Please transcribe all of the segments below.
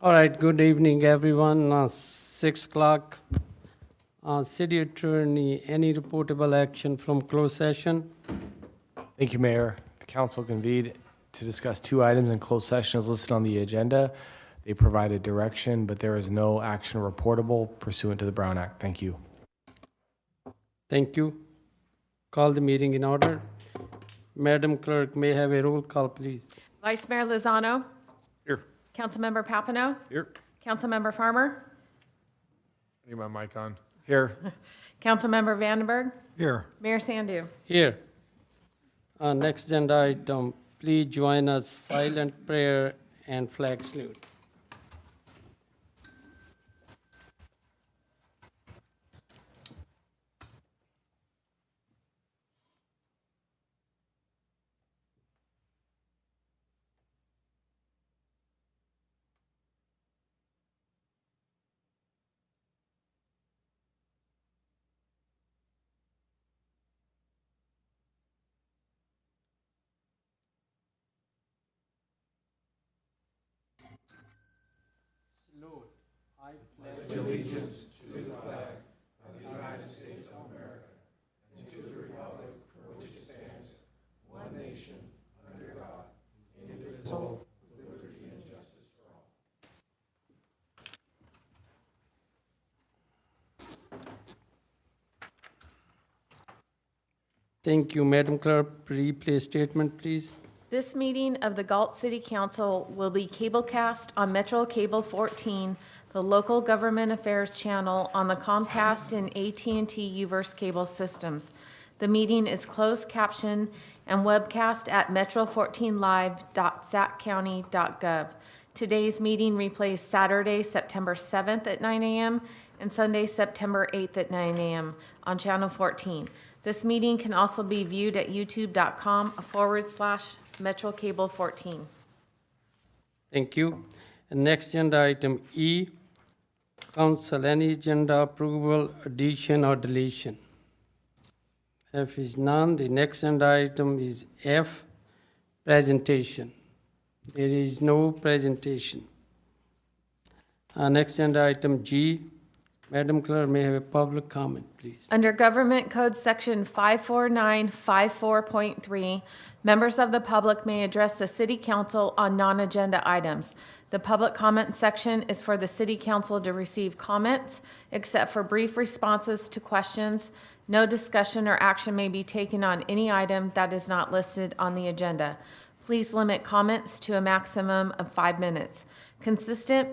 All right, good evening, everyone. 6 o'clock. City Attorney, any reportable action from closed session? Thank you, Mayor. The council convened to discuss two items in closed session as listed on the agenda. They provided direction, but there is no action reportable pursuant to the Brown Act. Thank you. Thank you. Call the meeting in order. Madam Clerk, may I have a roll call, please? Vice Mayor Lozano. Here. Councilmember Papineau. Here. Councilmember Farmer. I need my mic on. Here. Councilmember Vandenberg. Here. Mayor Sandu. Here. Next agenda item, please join us silent prayer and flag salute. Thank you, Madam Clerk. Replay statement, please. This meeting of the Galt City Council will be cablecast on Metro Cable 14, the local government affairs channel on the Comcast and AT&T Uverse cable systems. The meeting is closed caption and webcast at metro14live.saccounty.gov. Today's meeting replays Saturday, September 7th at 9 a.m. and Sunday, September 8th at 9 a.m. on Channel 14. This meeting can also be viewed at youtube.com/Metro Cable 14. Thank you. And next agenda item E, council, any agenda approval, addition or deletion? If is none, the next agenda item is F, presentation. There is no presentation. Next agenda item G, Madam Clerk, may I have a public comment, please? Under Government Code Section 54954.3, members of the public may address the City Council on non-agenda items. The public comment section is for the City Council to receive comments, except for brief responses to questions. No discussion or action may be taken on any item that is not listed on the agenda. Please limit comments to a maximum of 5 minutes. Consistent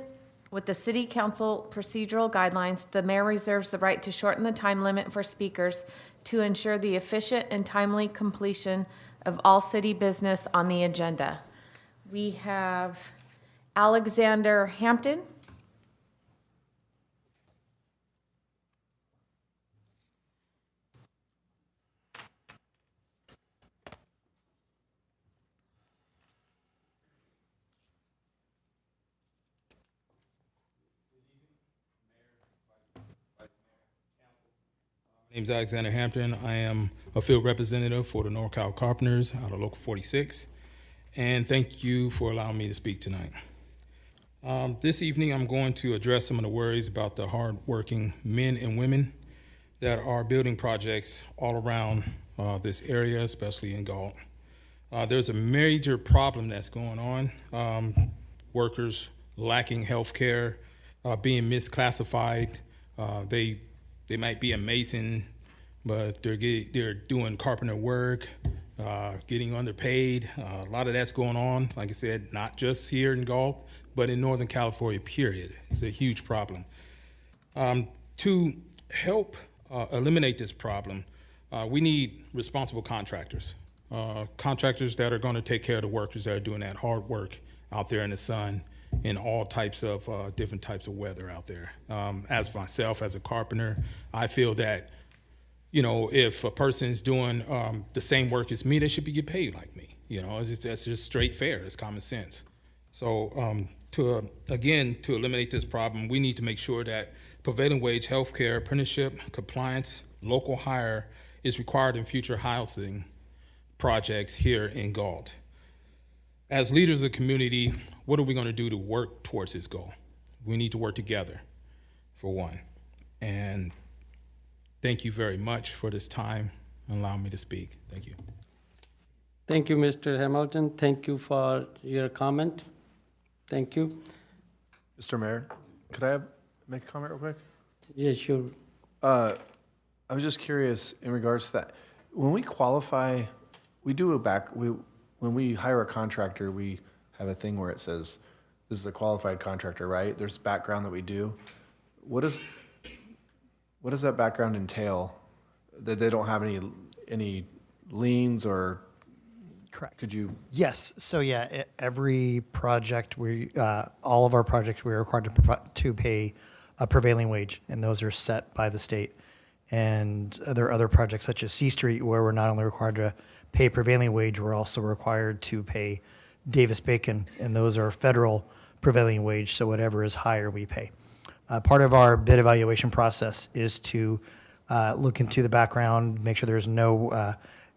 with the City Council procedural guidelines, the mayor reserves the right to shorten the time limit for speakers to ensure the efficient and timely completion of all city business on the agenda. We have Alexander Hampton. My name is Alexander Hampton. I am a field representative for the NorCal Carpenters out of Local 46. And thank you for allowing me to speak tonight. This evening, I'm going to address some of the worries about the hardworking men and women that are building projects all around this area, especially in Galt. There's a major problem that's going on. Workers lacking health care, being misclassified. They might be a mason, but they're doing carpenter work, getting underpaid. A lot of that's going on, like I said, not just here in Galt, but in Northern California, period. It's a huge problem. To help eliminate this problem, we need responsible contractors. Contractors that are going to take care of the workers that are doing that hard work out there in the sun in all types of different types of weather out there. As myself, as a carpenter, I feel that, you know, if a person's doing the same work as me, they should be get paid like me. You know, that's just straight fair. It's common sense. So to eliminate this problem, we need to make sure that prevailing wage, healthcare, apprenticeship, compliance, local hire is required in future housing projects here in Galt. As leaders of the community, what are we going to do to work towards this goal? We need to work together, for one. And thank you very much for this time and allowing me to speak. Thank you. Thank you, Mr. Hamilton. Thank you for your comment. Thank you. Mr. Mayor, could I make a comment real quick? Yeah, sure. I was just curious in regards to that. When we qualify, when we hire a contractor, we have a thing where it says, this is a qualified contractor, right? There's background that we do. What does that background entail? That they don't have any liens or? Correct. Could you? Yes. So yeah, every project all of our projects, we are required to pay a prevailing wage, and those are set by the state. And there are other projects such as C Street where we're not only required to pay prevailing wage, we're also required to pay Davis-Bacon, and those are federal prevailing wage. So whatever is higher, we pay. Part of our bid evaluation process is to look into the background, make sure there's no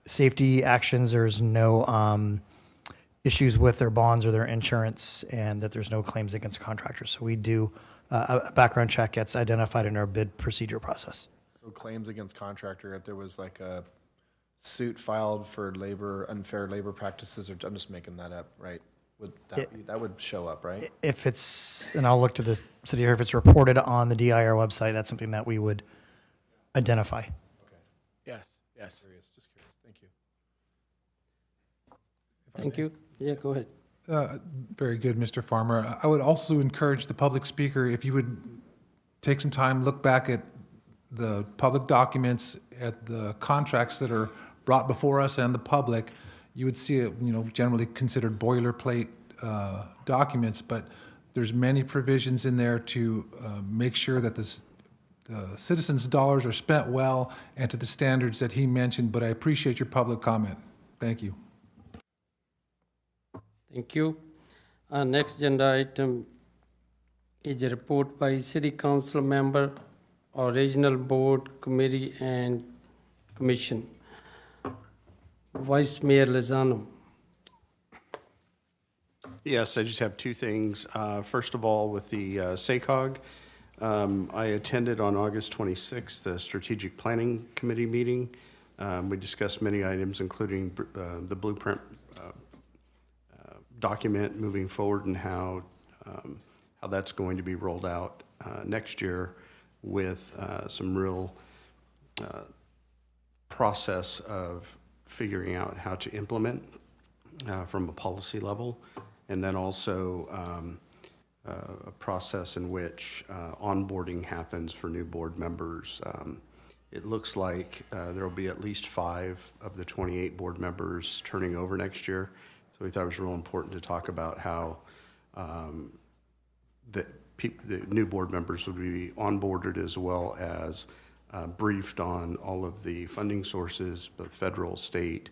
safety actions, there's no issues with their bonds or their insurance, and that there's no claims against contractors. So we do a background check gets identified in our bid procedure process. So claims against contractor, if there was like a suit filed for unfair labor practices, or I'm just making that up, right? Would that would show up, right? If it's, and I'll look to the city here, if it's reported on the DIR website, that's something that we would identify. Okay. Yes. Just curious. Thank you. Thank you. Yeah, go ahead. Very good, Mr. Farmer. I would also encourage the public speaker, if you would take some time, look back at the public documents, at the contracts that are brought before us and the public, you would see it, generally considered boilerplate documents, but there's many provisions in there to make sure that the citizens' dollars are spent well and to the standards that he mentioned, but I appreciate your public comment. Thank you. Thank you. Our next agenda item is a report by City Council member or Regional Board, Committee, and Commission. Vice Mayor Lozano. Yes, I just have two things. First of all, with the SACOG, I attended on August 26th the Strategic Planning Committee meeting. We discussed many items, including the blueprint document moving forward and how that's going to be rolled out next year with some real process of figuring out how to implement from a policy level, and then also a process in which onboarding happens for new board members. It looks like there will be at least 5 of the 28 board members turning over next year. So we thought it was real important to talk about how the new board members would be onboarded, as well as briefed on all of the funding sources, both federal, state,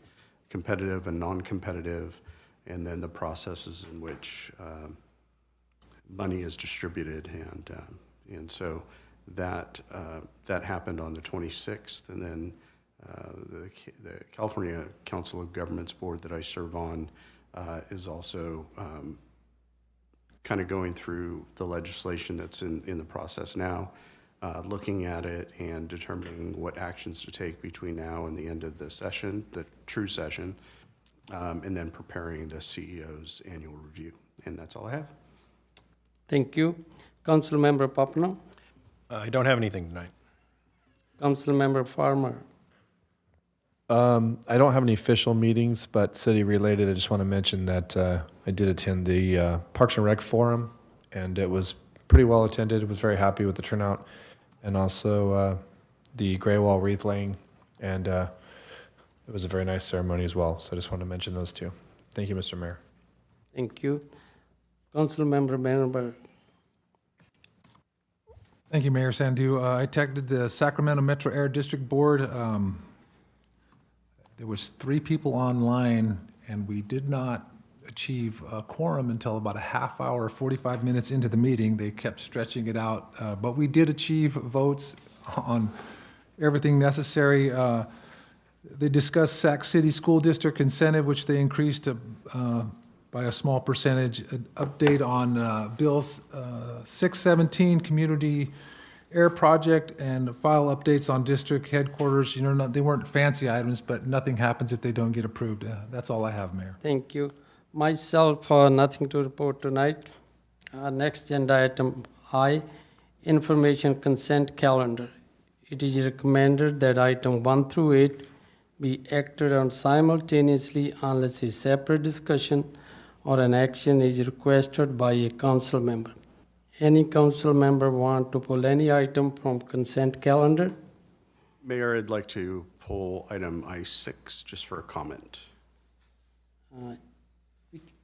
competitive and non-competitive, and then the processes in which money is distributed. And so that happened on the 26th, and then the California Council of Governments Board that I serve on is also kind of going through the legislation that's in the process now, looking at it and determining what actions to take between now and the end of the session, the true session, and then preparing the CEO's annual review. And that's all I have. Thank you. Council Member Popno. I don't have anything tonight. Council Member Farmer. I don't have any official meetings, but city related. I just want to mention that I did attend the Parks and Rec Forum, and it was pretty well attended. I was very happy with the turnout, and also the gray wall wreath laying, and it was a very nice ceremony as well. So I just wanted to mention those two. Thank you, Mr. Mayor. Thank you. Council Member Bannerberg. Thank you, Mayor Sandu. I attended the Sacramento Metro Air District Board. There was 3 people online, and we did not achieve a quorum until about a half hour, 45 minutes into the meeting. They kept stretching it out, but we did achieve votes on everything necessary. They discussed Sac City School District incentive, which they increased by a small percentage. An update on Bill 617, Community Air Project, and file updates on district headquarters. You know, they weren't fancy items, but nothing happens if they don't get approved. That's all I have, Mayor. Thank you. Myself, nothing to report tonight. Next agenda item I, information consent calendar. It is recommended that item 1 through 8 be acted on simultaneously unless a separate discussion or an action is requested by a council member. Any council member want to pull any item from consent calendar? Mayor, I'd like to pull item I6 just for a comment.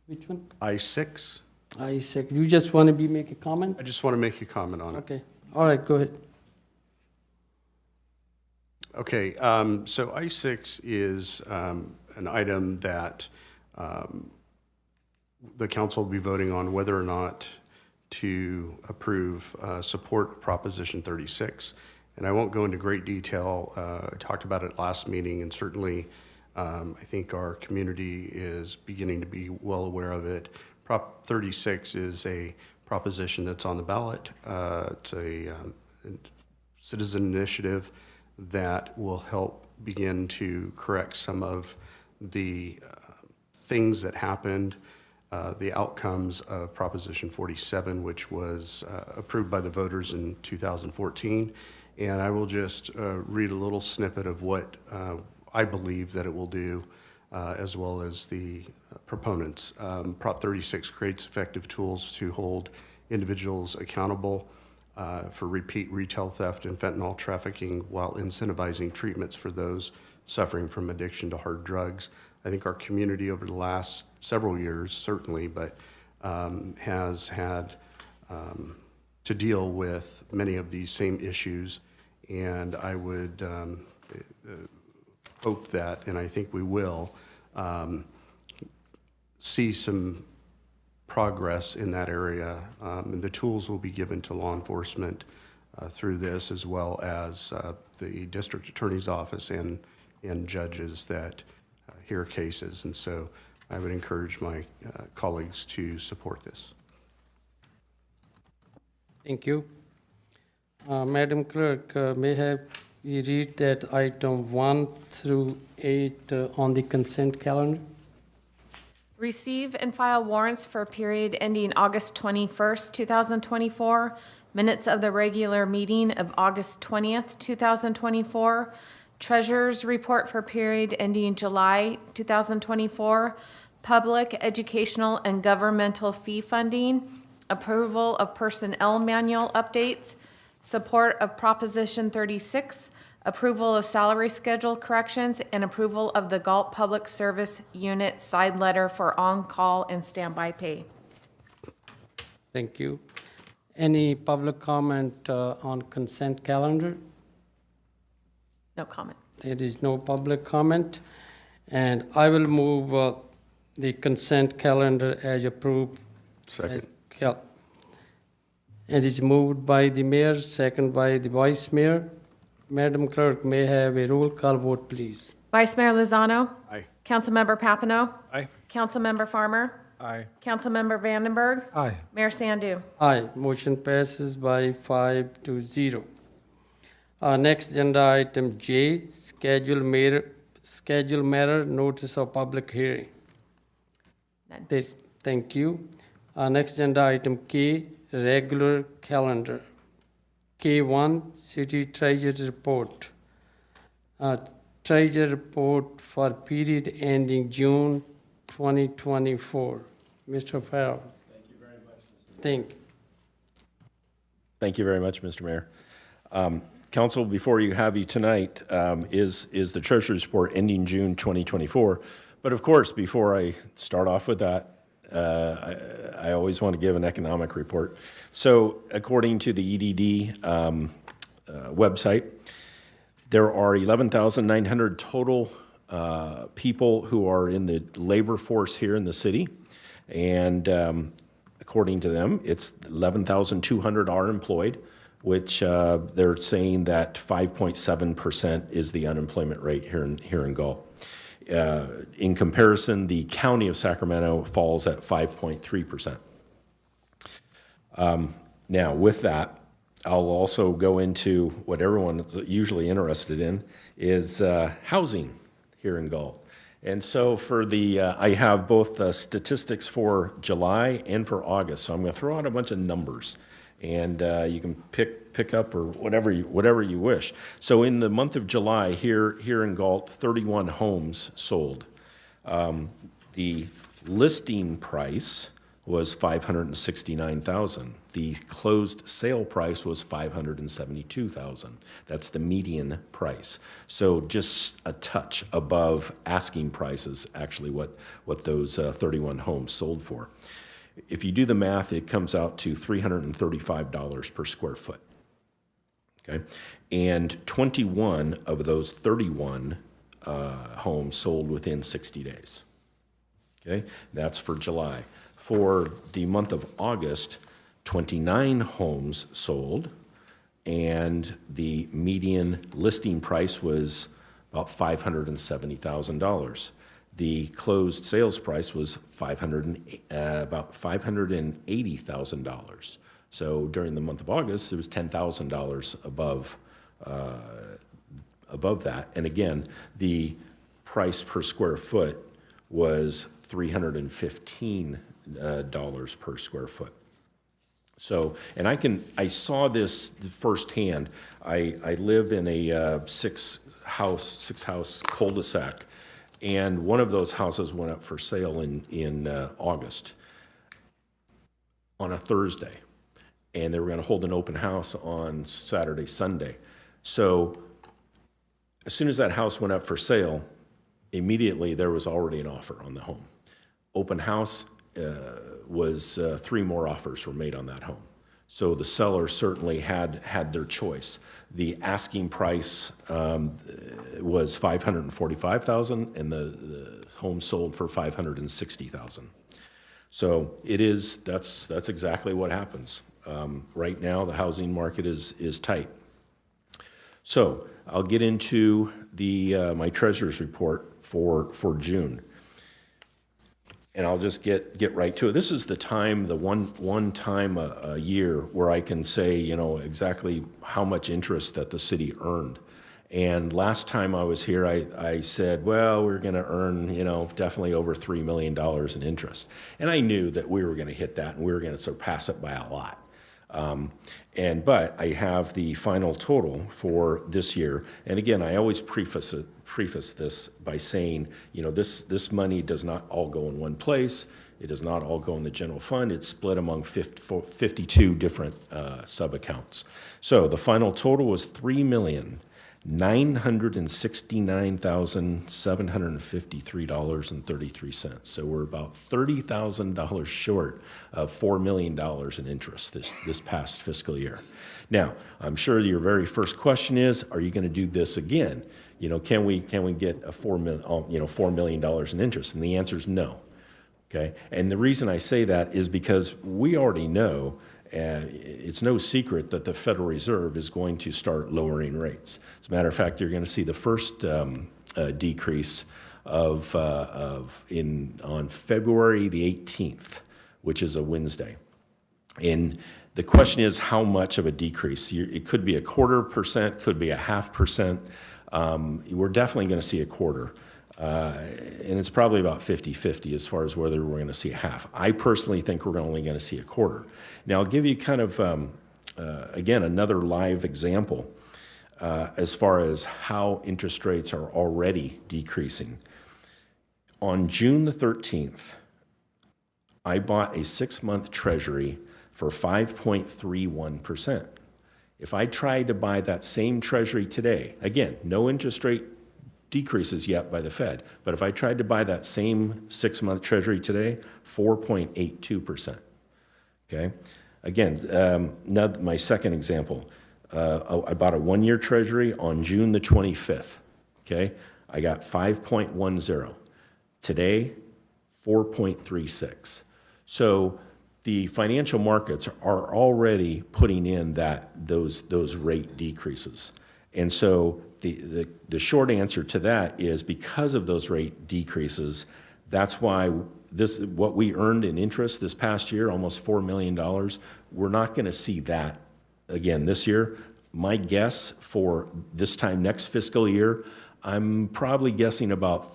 Which one? I6, I said, you just want to make a comment? I just want to make a comment on it. Okay, all right, go ahead. Okay, so I6 is an item that the council will be voting on whether or not to approve support Proposition 36. And I won't go into great detail. I talked about it last meeting, and certainly I think our community is beginning to be well aware of it. Prop 36 is a proposition that's on the ballot. It's a citizen initiative that will help begin to correct some of the things that happened, the outcomes of Proposition 47, which was approved by the voters in 2014. And I will just read a little snippet of what I believe that it will do, as well as the proponents. Prop 36 creates effective tools to hold individuals accountable for repeat retail theft and fentanyl trafficking while incentivizing treatments for those suffering from addiction to hard drugs. I think our community over the last several years, certainly, but has had to deal with many of these same issues. And I would hope that, and I think we will, see some progress in that area. And the tools will be given to law enforcement through this, as well as the district attorney's office and judges that hear cases. And so I would encourage my colleagues to support this. Thank you. Madam Clerk, may have you read that item 1 through 8 on the consent calendar? Receive and file warrants for a period ending August 21st, 2024, minutes of the regular meeting of August 20th, 2024, treasurer's report for period ending July 2024, public, educational, and governmental fee funding, approval of personnel manual updates, support of Proposition 36, approval of salary schedule corrections, and approval of the Galt Public Service Unit side letter for on-call and standby pay. Thank you. Any public comment on consent calendar? No comment. There is no public comment. And I will move the consent calendar as approved. Second. It is moved by the mayor, second by the vice mayor. Madam Clerk, may I have a roll call vote, please? Vice Mayor Lozano? Aye. Councilmember Papineau? Aye. Councilmember Farmer? Aye. Councilmember Vandenberg? Aye. Mayor Sandu? Aye, motion passes by 5-0. Next agenda item J, schedule matter, notice of public hearing. None. Thank you. Next agenda item K, regular calendar. K1, city treasurer report. Treasurer report for period ending June 2024. Mr. Farrell. Thank you very much. Thank you very much, Mr. Mayor. Council, before you tonight is the treasurer's report ending June 2024. But of course, before I start off with that, I always want to give an economic report. So according to the EDD website, there are 11,900 total people who are in the labor force here in the city. And according to them, it's 11,200 are employed, which they're saying that 5.7% is the unemployment rate here in Galt. In comparison, the county of Sacramento falls at 5.3%. Now, with that, I'll also go into what everyone is usually interested in, is housing here in Galt. And so for the, I have both statistics for July and for August. So I'm going to throw out a bunch of numbers, and you can pick up or whatever you wish. So in the month of July here in Galt, 31 homes sold. The listing price was $569,000. The closed sale price was $572,000. That's the median price. So just a touch above asking prices, actually what those 31 homes sold for. If you do the math, it comes out to $335 per square foot. Okay, and 21 of those 31 homes sold within 60 days. Okay, that's for July. For the month of August, 29 homes sold, and the median listing price was about $570,000. The closed sales price was about $580,000. So during the month of August, it was $10,000 above that. And again, the price per square foot was $315 per square foot. So, and I saw this firsthand. I live in a six house cul-de-sac, and one of those houses went up for sale in August on a Thursday, and they were going to hold an open house on Saturday, Sunday. So as soon as that house went up for sale, immediately there was already an offer on the home. Open house was 3 more offers were made on that home. So the seller certainly had their choice. The asking price was $545,000, and the home sold for $560,000. So that's exactly what happens. Right now, the housing market is tight. So I'll get into my treasurer's report for June. And I'll just get right to it. This is the time, the one time a year where I can say, exactly how much interest that the city earned. And last time I was here, I said, well, we're going to earn, definitely over $3 million in interest. And I knew that we were going to hit that, and we were going to surpass it by a lot. But I have the final total for this year. And again, I always preface this by saying, this money does not all go in one place. It does not all go in the general fund. It's split among 52 different sub-accounts. So the final total was $3,969,753.33. So we're about $30,000 short of $4 million in interest this past fiscal year. Now, I'm sure your very first question is, are you going to do this again? Can we get a $4 million in interest? And the answer is no. Okay, and the reason I say that is because we already know, it's no secret that the Federal Reserve is going to start lowering rates. As a matter of fact, you're going to see the first decrease on February the 18th, which is a Wednesday. And the question is, how much of a decrease? It could be 0.25%, could be 0.5%. We're definitely going to see 1/4. And it's probably about 50-50 as far as whether we're going to see half. I personally think we're only going to see 1/4. Now, I'll give you kind of, again, another live example as far as how interest rates are already decreasing. On June the 13th, I bought a 6-month treasury for 5.31%. If I tried to buy that same treasury today, again, no interest rate decreases yet by the Fed, but if I tried to buy that same 6-month treasury today, 4.82%. Okay? Again, now my second example, I bought a 1-year treasury on June the 25th. Okay? I got 5.10. Today, 4.36. So the financial markets are already putting in those rate decreases. And so the short answer to that is because of those rate decreases, that's why what we earned in interest this past year, almost $4 million, we're not going to see that again this year. My guess for this time next fiscal year, I'm probably guessing about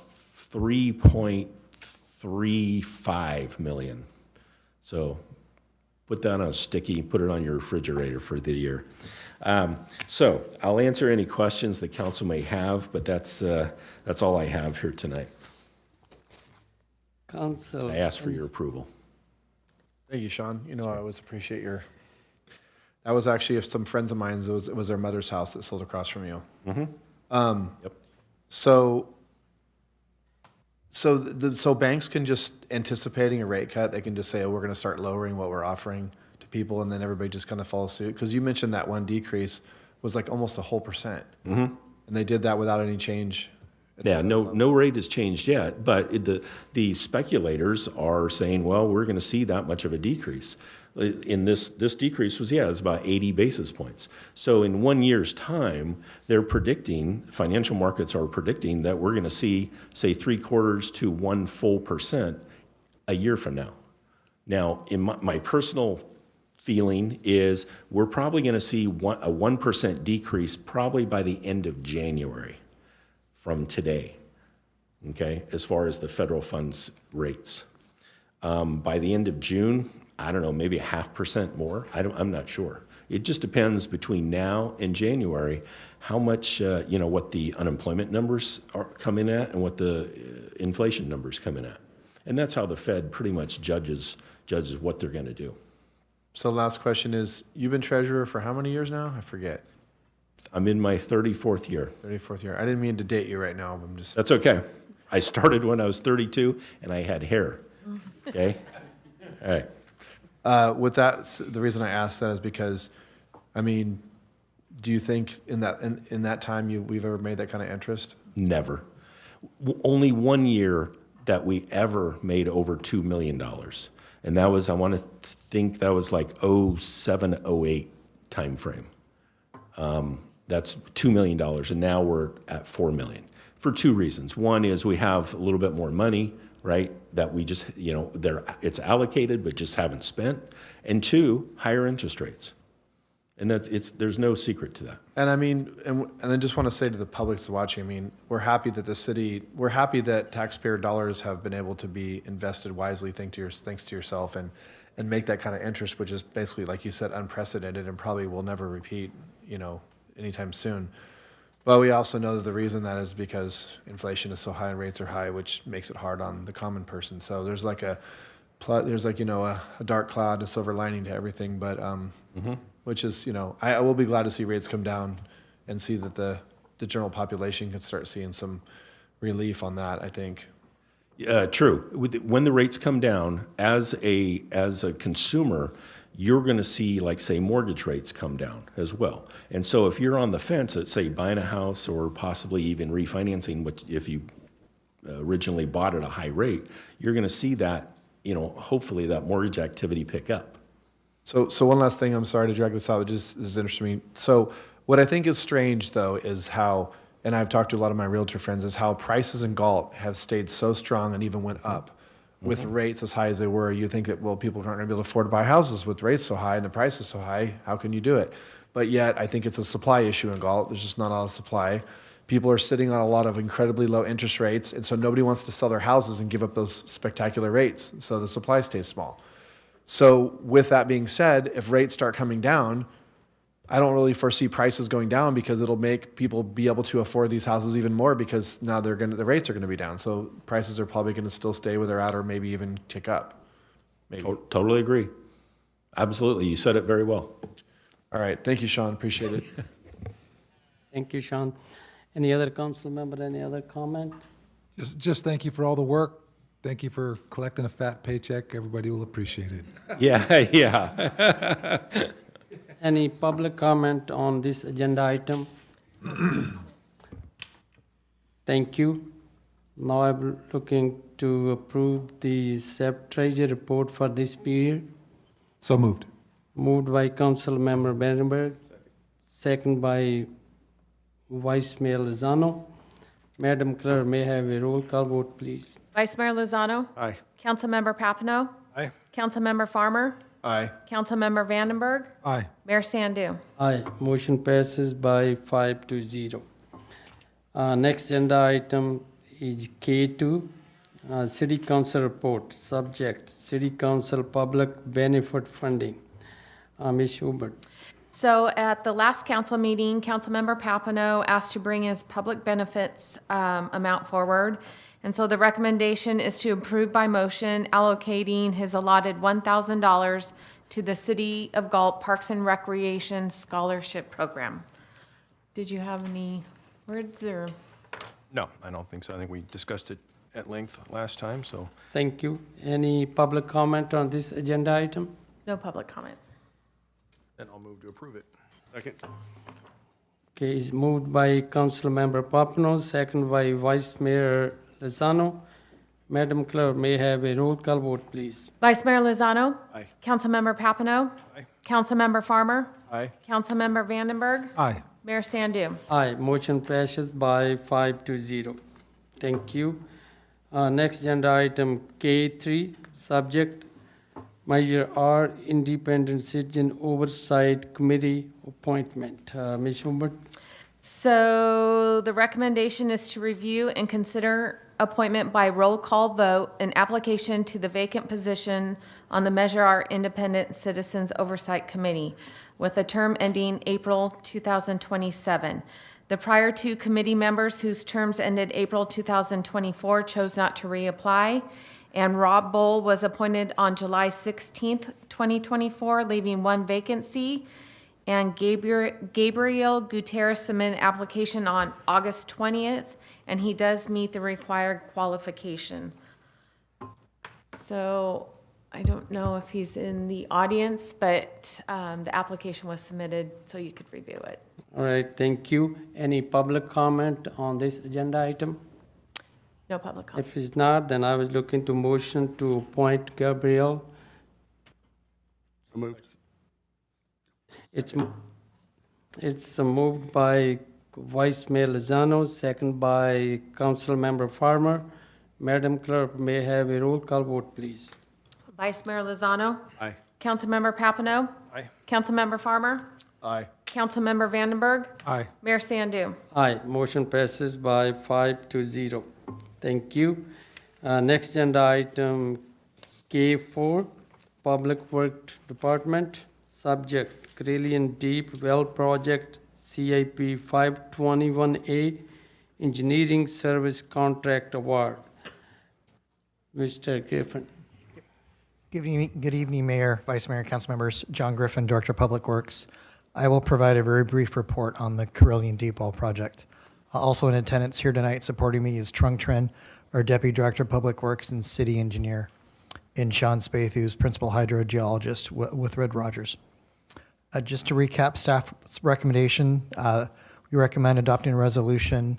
3.35 million. So put that on a sticky, put it on your refrigerator for the year. So I'll answer any questions the council may have, but that's all I have here tonight. Council. I ask for your approval. Thank you, Sean. You know, I always appreciate that was actually some friends of mine, it was their mother's house that sold across from you. Yep. So banks can just anticipating a rate cut, they can just say, oh, we're going to start lowering what we're offering to people, and then everybody just kind of follows suit. Because you mentioned that one decrease was like almost a whole %. And they did that without any change. Yeah, no rate has changed yet, but the speculators are saying, well, we're going to see that much of a decrease. In this decrease was, it's about 80 basis points. So in 1 year's time, they're predicting, financial markets are predicting that we're going to see, say, 3/4 to 1 full % a year from now. Now, in my personal feeling is we're probably going to see a 1% decrease probably by the end of January from today, okay, as far as the federal funds rates. By the end of June, I don't know, maybe 0.5% more. I'm not sure. It just depends between now and January how much, what the unemployment numbers come in at and what the inflation numbers come in at. And that's how the Fed pretty much judges what they're going to do. So last question is, you've been treasurer for how many years now? I forget. I'm in my 34th year. 34th year. I didn't mean to date you right now. That's okay. I started when I was 32 and I had hair. Okay? All right. With that, the reason I asked that is because, I mean, do you think in that time we've ever made that kind of interest? Never. Only 1 year that we ever made over $2 million. And that was, I want to think that was like 07, 08 timeframe. That's $2 million, and now we're at $4 million for two reasons. One is we have a little bit more money, right, that we just, it's allocated but just haven't spent. And two, higher interest rates. And there's no secret to that. And I mean, and I just want to say to the public that's watching, I mean, we're happy that taxpayer dollars have been able to be invested wisely thanks to yourself and make that kind of interest, which is basically, like you said, unprecedented and probably will never repeat, anytime soon. But we also know that the reason that is because inflation is so high and rates are high, which makes it hard on the common person. So there's a dark cloud, a silver lining to everything. But which is, I will be glad to see rates come down and see that the general population can start seeing some relief on that, I think. True. When the rates come down, as a consumer, you're going to see, like, say, mortgage rates come down as well. And so if you're on the fence at, say, buying a house or possibly even refinancing, if you originally bought at a high rate, you're going to see that, hopefully that mortgage activity pick up. So one last thing, I'm sorry to drag this out, it just is interesting to me. So what I think is strange, though, is how, and I've talked to a lot of my realtor friends, is how prices in Galt have stayed so strong and even went up. With rates as high as they were, you think that, well, people aren't going to be able to afford to buy houses with rates so high and the price is so high. How can you do it? But yet, I think it's a supply issue in Galt. There's just not a lot of supply. People are sitting on a lot of incredibly low interest rates, and so nobody wants to sell their houses and give up those spectacular rates. So the supply stays small. So with that being said, if rates start coming down, I don't really foresee prices going down because it'll make people be able to afford these houses even more because now the rates are going to be down. So prices are probably going to still stay where they're at or maybe even tick up. Maybe. Totally agree. Absolutely. You said it very well. All right. Thank you, Sean. Appreciate it. Thank you, Sean. Any other council member, any other comment? Just thank you for all the work. Thank you for collecting a fat paycheck. Everybody will appreciate it. Yeah. Any public comment on this agenda item? Thank you. Now I'm looking to approve the SEP Treasury report for this period. So moved. Moved by Council Member Berenberg, second by Vice Mayor Lozano. Madam Clerk, may I have a roll call vote, please? Vice Mayor Lozano? Aye. Councilmember Papineau? Aye. Councilmember Farmer? Aye. Councilmember Vandenberg? Aye. Mayor Sandu? Aye, motion passes by 5-0. Next agenda item is K2, City Council report, subject, City Council public benefit funding. Ms. Schubert. So at the last council meeting, Councilmember Papineau asked to bring his public benefits amount forward. And so the recommendation is to approve by motion allocating his allotted $1,000 to the City of Galt Parks and Recreation Scholarship Program. Did you have any words or? No, I don't think so. I think we discussed it at length last time, so. Thank you. Any public comment on this agenda item? No public comment. Then I'll move to approve it. Second? Okay, it's moved by Councilmember Papineau, second by Vice Mayor Lozano. Madam Clerk, may I have a roll call vote, please? Vice Mayor Lozano? Aye. Councilmember Papineau? Aye. Councilmember Farmer? Aye. Councilmember Vandenberg? Aye. Mayor Sandu? Aye, motion passes by 5-0. Thank you. Next agenda item K3, subject, Measure R, Independent Citizen Oversight Committee appointment. Ms. Schubert? So the recommendation is to review and consider appointment by roll call vote an application to the vacant position on the Measure R Independent Citizens Oversight Committee with a term ending April 2027. The prior two committee members whose terms ended April 2024 chose not to reapply, and Rob Bull was appointed on July 16th, 2024, leaving one vacancy, and Gabriel Gutierrez submitted an application on August 20th, and he does meet the required qualification. So I don't know if he's in the audience, but the application was submitted so you could review it. All right, thank you. Any public comment on this agenda item? No public comment. If it's not, then I was looking to motion to appoint Gabriel. So moved. It's moved by Vice Mayor Lozano, second by Councilmember Farmer. Madam Clerk, may I have a roll call vote, please? Vice Mayor Lozano? Aye. Councilmember Papineau? Aye. Councilmember Farmer? Aye. Councilmember Vandenberg? Aye. Mayor Sandu? Aye, motion passes by 5-0. Thank you. Next agenda item K4, Public Works Department, subject, Carillion Deep Well Project, CIP 521A, Engineering Service Contract Award. Mr. Griffin. Good evening, Mayor, Vice Mayor, council members. John Griffin, Director of Public Works. I will provide a very brief report on the Carillion Deep Well project. Also in attendance here tonight supporting me is Trung Tran, our Deputy Director of Public Works and City Engineer, and Sean Spaeth, who's Principal Hydrogeologist with Red Rogers. Just to recap staff's recommendation, we recommend adopting a resolution,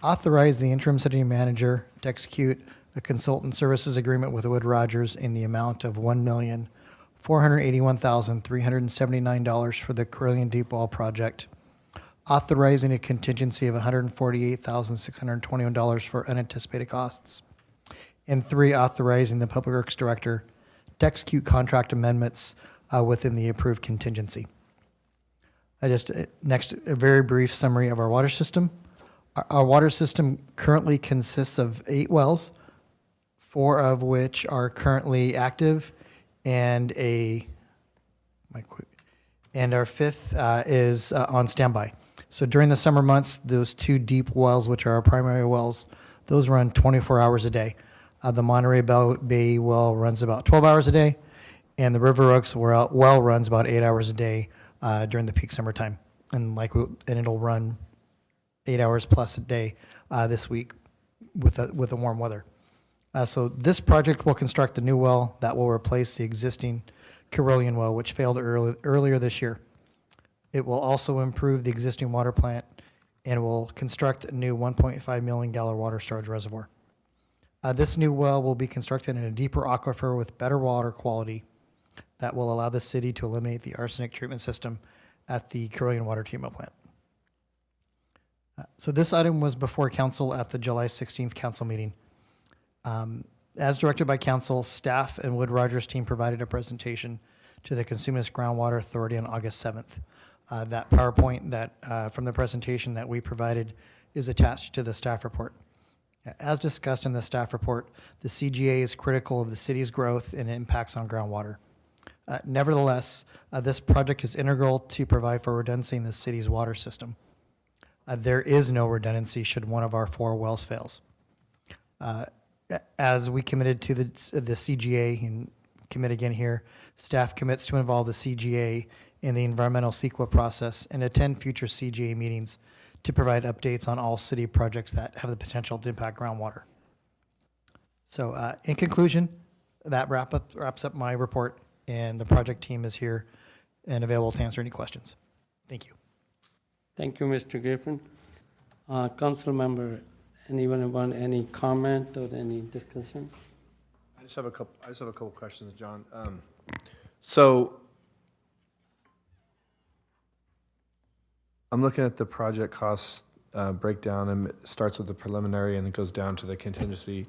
authorize the interim city manager to execute a consultant services agreement with Wood Rogers in the amount of $1,481,379 for the Carillion Deep Well project, authorizing a contingency of $148,621 for unanticipated costs, and 3, authorizing the Public Works Director to execute contract amendments within the approved contingency. Next, a very brief summary of our water system. Our water system currently consists of 8 wells, 4 of which are currently active, and our 5th is on standby. So during the summer months, those 2 deep wells, which are our primary wells, those run 24 hours a day. The Monterey Bay well runs about 12 hours a day, and the River Oaks well runs about 8 hours a day during the peak summertime, and it'll run 8 hours plus a day this week with the warm weather. So this project will construct a new well that will replace the existing Carillion well, which failed earlier this year. It will also improve the existing water plant and will construct a new 1.5 million gallon water storage reservoir. This new well will be constructed in a deeper aquifer with better water quality that will allow the city to eliminate the arsenic treatment system at the Carillion water treatment plant. So this item was before council at the July 16th council meeting. As directed by council, staff and Wood Rogers team provided a presentation to the Consumers Groundwater Authority on August 7th. That PowerPoint from the presentation that we provided is attached to the staff report. As discussed in the staff report, the CGA is critical of the city's growth and impacts on groundwater. Nevertheless, this project is integral to provide for redundancy in the city's water system. There is no redundancy should one of our 4 wells fails. As we committed to the CGA and commit again here, staff commits to involve the CGA in the environmental CEQA process and attend future CGA meetings to provide updates on all city projects that have the potential to impact groundwater. So in conclusion, that wraps up my report, and the project team is here and available to answer any questions. Thank you. Thank you, Mr. Griffin. Council member, anyone want any comment or any discussion? I just have a couple questions, John. So I'm looking at the project cost breakdown, and it starts with the preliminary and it goes down to the contingency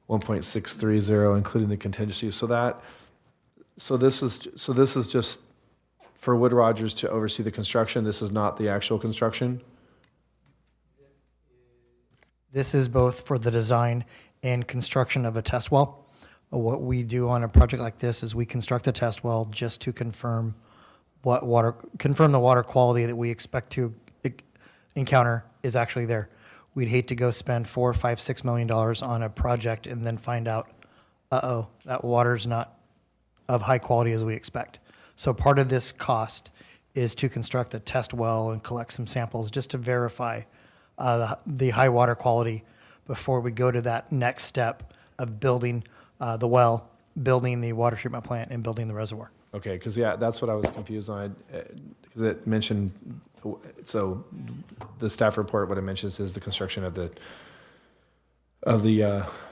1.630, including the contingency. So this is just for Wood Rogers to oversee the construction. This is not the actual construction. This is both for the design and construction of a test well. What we do on a project like this is we construct a test well just to confirm the water quality that we expect to encounter is actually there. We'd hate to go spend $4, $5, $6 million on a project and then find out, that water's not of high quality as we expect. So part of this cost is to construct a test well and collect some samples just to verify the high water quality before we go to that next step of building the well, building the water treatment plant, and building the reservoir. Okay, because that's what I was confused on, because it mentioned, so the staff report, what it mentions is the construction of the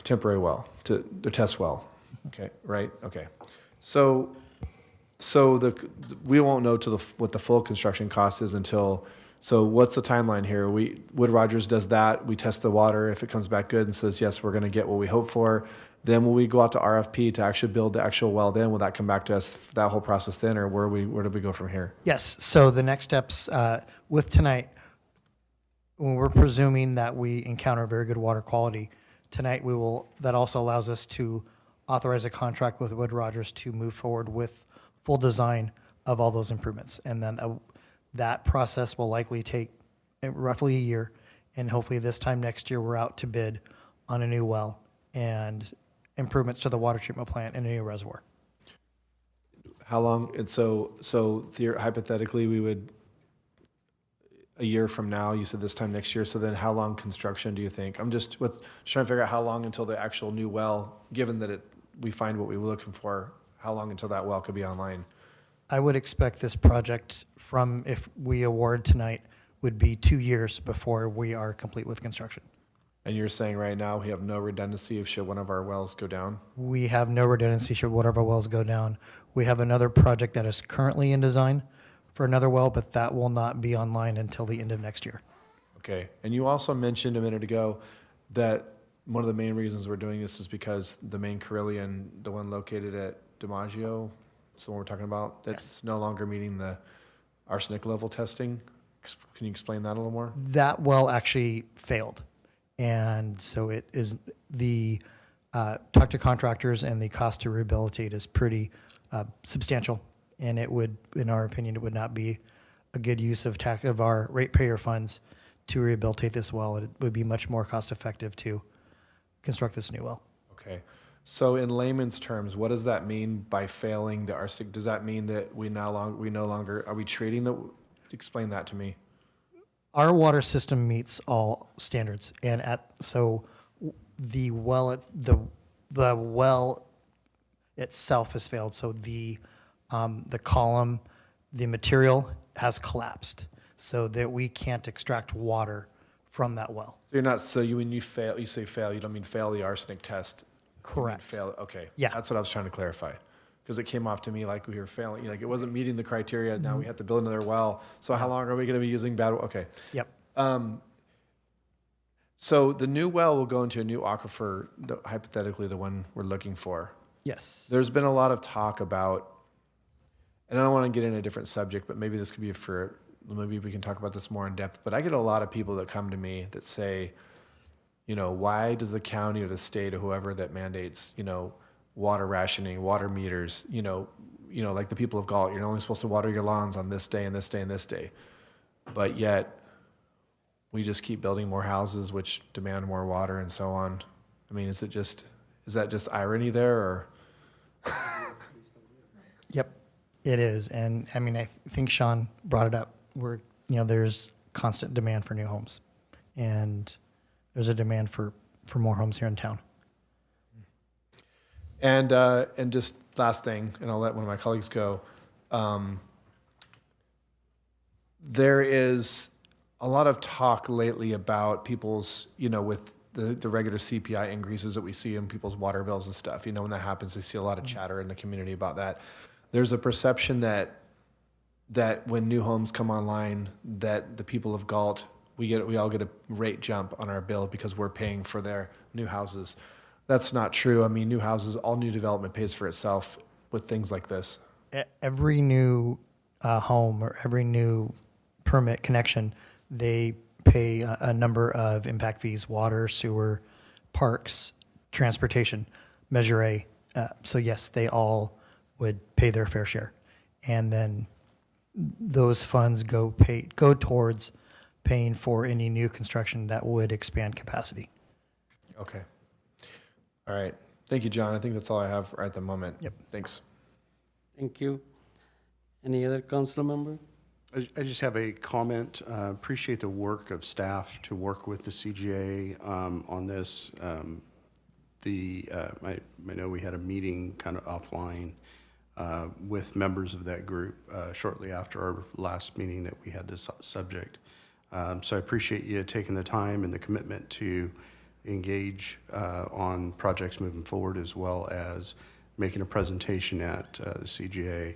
temporary well, to the test well. Okay, right, okay. So we won't know what the full construction cost is until, so what's the timeline here? Wood Rogers does that, we test the water, if it comes back good and says, yes, we're gonna get what we hope for, then will we go out to RFP to actually build the actual well then? Will that come back to us, that whole process then, or where do we go from here? Yes, so the next steps with tonight, when we're presuming that we encounter very good water quality, tonight that also allows us to authorize a contract with Wood Rogers to move forward with full design of all those improvements. And then that process will likely take roughly a year, and hopefully this time next year, we're out to bid on a new well and improvements to the water treatment plant and a new reservoir. How long, and so hypothetically, we would, a year from now, you said this time next year, so then how long construction do you think? I'm just trying to figure out how long until the actual new well, given that we find what we were looking for, how long until that well could be online? I would expect this project from, if we award tonight, would be 2 years before we are complete with construction. And you're saying right now we have no redundancy if should one of our wells go down? We have no redundancy should one of our wells go down. We have another project that is currently in design for another well, but that will not be online until the end of next year. Okay, and you also mentioned a minute ago that one of the main reasons we're doing this is because the main Carillion, the one located at DiMaggio, it's the one we're talking about, that's no longer meeting the arsenic level testing. Can you explain that a little more? That well actually failed. And so it is talk to contractors, and the cost to rehabilitate is pretty substantial. And it would, in our opinion, it would not be a good use of our ratepayer funds to rehabilitate this well. It would be much more cost effective to construct this new well. Okay. So in layman's terms, what does that mean by failing the arsenic? Does that mean that we no longer, are we treating explain that to me. Our water system meets all standards, and so the well itself has failed. So the column, the material has collapsed, so that we can't extract water from that well. So you're not. So when you fail, you say fail. You don't mean fail the arsenic test. Correct. You mean fail. Okay. Yeah. That's what I was trying to clarify, because it came off to me like we were failing. Like it wasn't meeting the criteria. Now we have to build another well. So how long are we going to be using bad? Okay. Yep. So the new well will go into a new aquifer, hypothetically the one we're looking for. Yes. There's been a lot of talk about, and I don't want to get into a different subject, but maybe this could be maybe we can talk about this more in depth. But I get a lot of people that come to me that say, why does the county or the state or whoever that mandates, water rationing, water meters, like the people of Galt, you're only supposed to water your lawns on this day and this day and this day. But yet we just keep building more houses, which demand more water and so on. I mean, is that just irony there, or? Yep, it is. And I mean, I think Sean brought it up where, there's constant demand for new homes. And there's a demand for more homes here in town. And just last thing, and I'll let one of my colleagues go. There is a lot of talk lately about people's, with the regular CPI increases that we see in people's water bills and stuff. When that happens, we see a lot of chatter in the community about that. There's a perception that when new homes come online, that the people of Galt, we all get a rate jump on our bill because we're paying for their new houses. That's not true. I mean, new houses, all new development pays for itself with things like this. Every new home or every new permit connection, they pay a number of impact fees: water, sewer, parks, transportation, Measure A. So yes, they all would pay their fair share. And then those funds go towards paying for any new construction that would expand capacity. Okay. All right. Thank you, John. I think that's all I have right at the moment. Yep. Thanks. Thank you. Any other council member? I just have a comment. Appreciate the work of staff to work with the CGA on this. I know we had a meeting kind of offline with members of that group shortly after our last meeting that we had this subject. So I appreciate you taking the time and the commitment to engage on projects moving forward, as well as making a presentation at the CGA.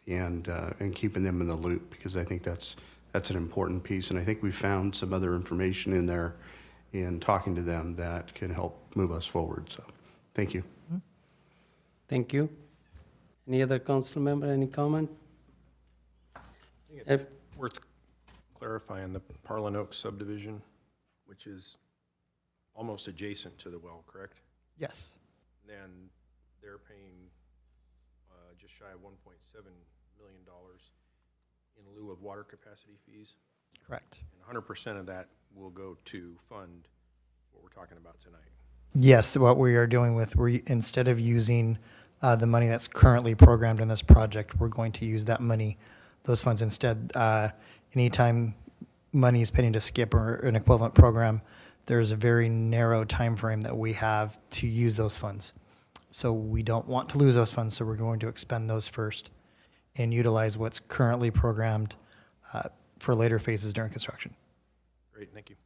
And keeping them in the loop, because I think that's an important piece. And I think we found some other information in there in talking to them that can help move us forward. So thank you. Thank you. Any other council member, any comment? If- Worth clarifying the Parlin Oaks subdivision, which is almost adjacent to the well, correct? Yes. Then they're paying just shy of $1.7 million in lieu of water capacity fees. Correct. And 100% of that will go to fund what we're talking about tonight. Yes, what we are doing instead of using the money that's currently programmed in this project, we're going to use those funds instead. Anytime money is paid into SKIP or an equivalent program, there's a very narrow time frame that we have to use those funds. So we don't want to lose those funds, so we're going to expend those first and utilize what's currently programmed for later phases during construction. Great, thank you.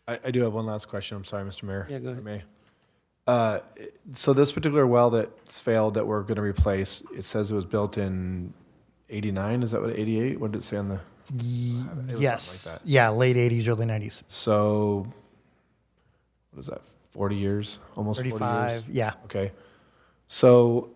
I do have one last question. I'm sorry, Mr. Mayor. Yeah, go if I ahead. may. So this particular well that's failed that we're going to replace, it says it was built in 89. Is that what, 88? What did it say on the? It was Yes. something like that. Yeah, late 80s, early 90s. So what is that, 40 years? Almost 40 years? 35, yeah. Okay. So